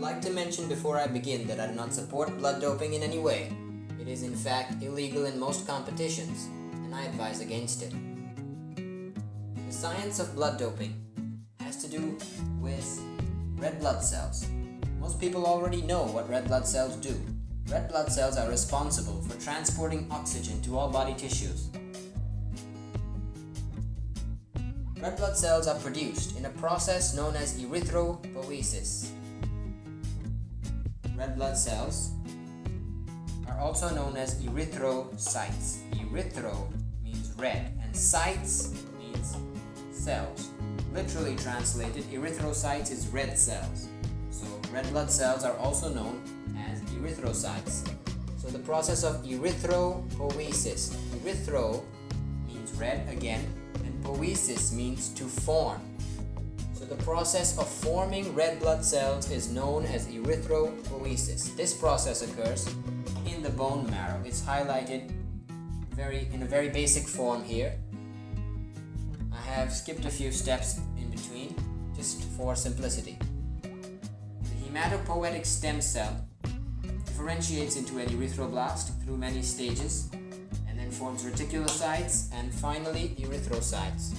would like to mention before I begin that I do not support blood doping in any way. It is in fact illegal in most competitions, and I advise against it. The science of blood doping has to do with red blood cells. Most people already know what red blood cells do. Red blood cells are responsible for transporting oxygen to all body tissues. Red blood cells are produced in a process known as erythropoiesis. Red blood cells are also known as erythrocytes. Erythro means red and cytes means cells. Literally translated, erythrocytes is red cells. So red blood cells are also known as erythrocytes. So the process of erythropoiesis. Erythro means red again, and poiesis means to form. So the process of forming red blood cells is known as erythropoiesis. This process occurs in the bone marrow. It's highlighted in a very basic form here. I have skipped a few steps in between just for simplicity. The hematopoietic stem cell differentiates into an erythroblast through many stages and then forms reticulocytes and finally erythrocytes.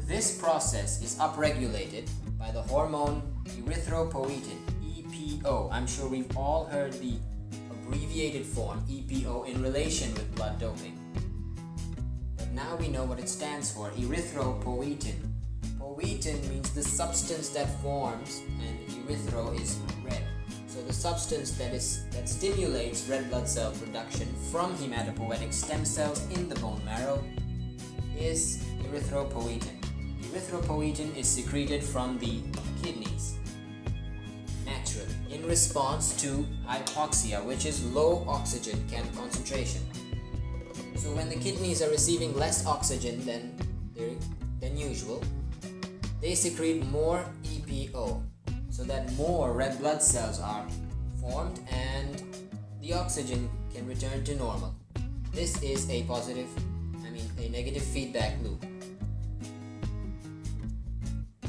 This process is upregulated by the hormone erythropoietin, EPO. I'm sure we've all heard the abbreviated form EPO in relation with blood doping. But now we know what it stands for, erythropoietin. Poietin means the substance that forms, and erythro is red. So the substance that stimulates red blood cell production from hematopoietic stem cells in the bone marrow is erythropoietin. Erythropoietin is secreted from the kidneys naturally in response to hypoxia, which is low oxygen concentration. So when the kidneys are receiving less oxygen than usual, they secrete more EPO, so that more red blood cells are formed and the oxygen can return to normal. This is a negative feedback loop.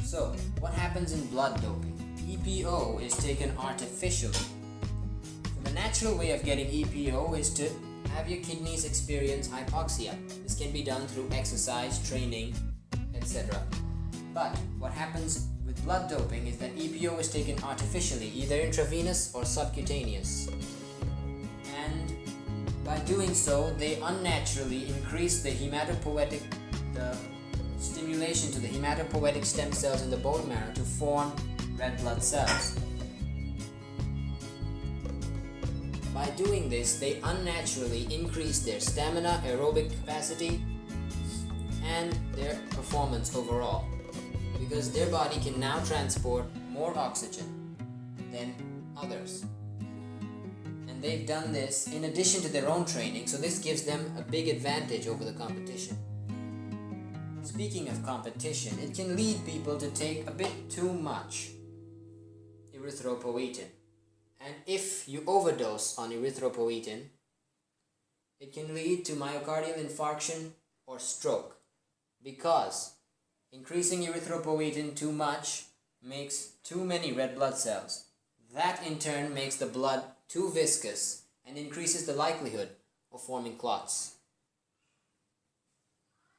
So, what happens in blood doping? EPO is taken artificially. So the natural way of getting EPO is to have your kidneys experience hypoxia. This can be done through exercise, training, etc. But what happens with blood doping is that EPO is taken artificially, either intravenous or subcutaneous. And by doing so, they unnaturally increase the stimulation to the hematopoietic stem cells in the bone marrow to form red blood cells. By doing this, they unnaturally increase their stamina, aerobic capacity, and their performance overall, because their body can now transport more oxygen than others. And they've done this in addition to their own training, so this gives them a big advantage over the competition. Speaking of competition, it can lead people to take a bit too much erythropoietin. And if you overdose on erythropoietin, it can lead to myocardial infarction or stroke, because increasing erythropoietin too much makes too many red blood cells. That in turn makes the blood too viscous and increases the likelihood of forming clots.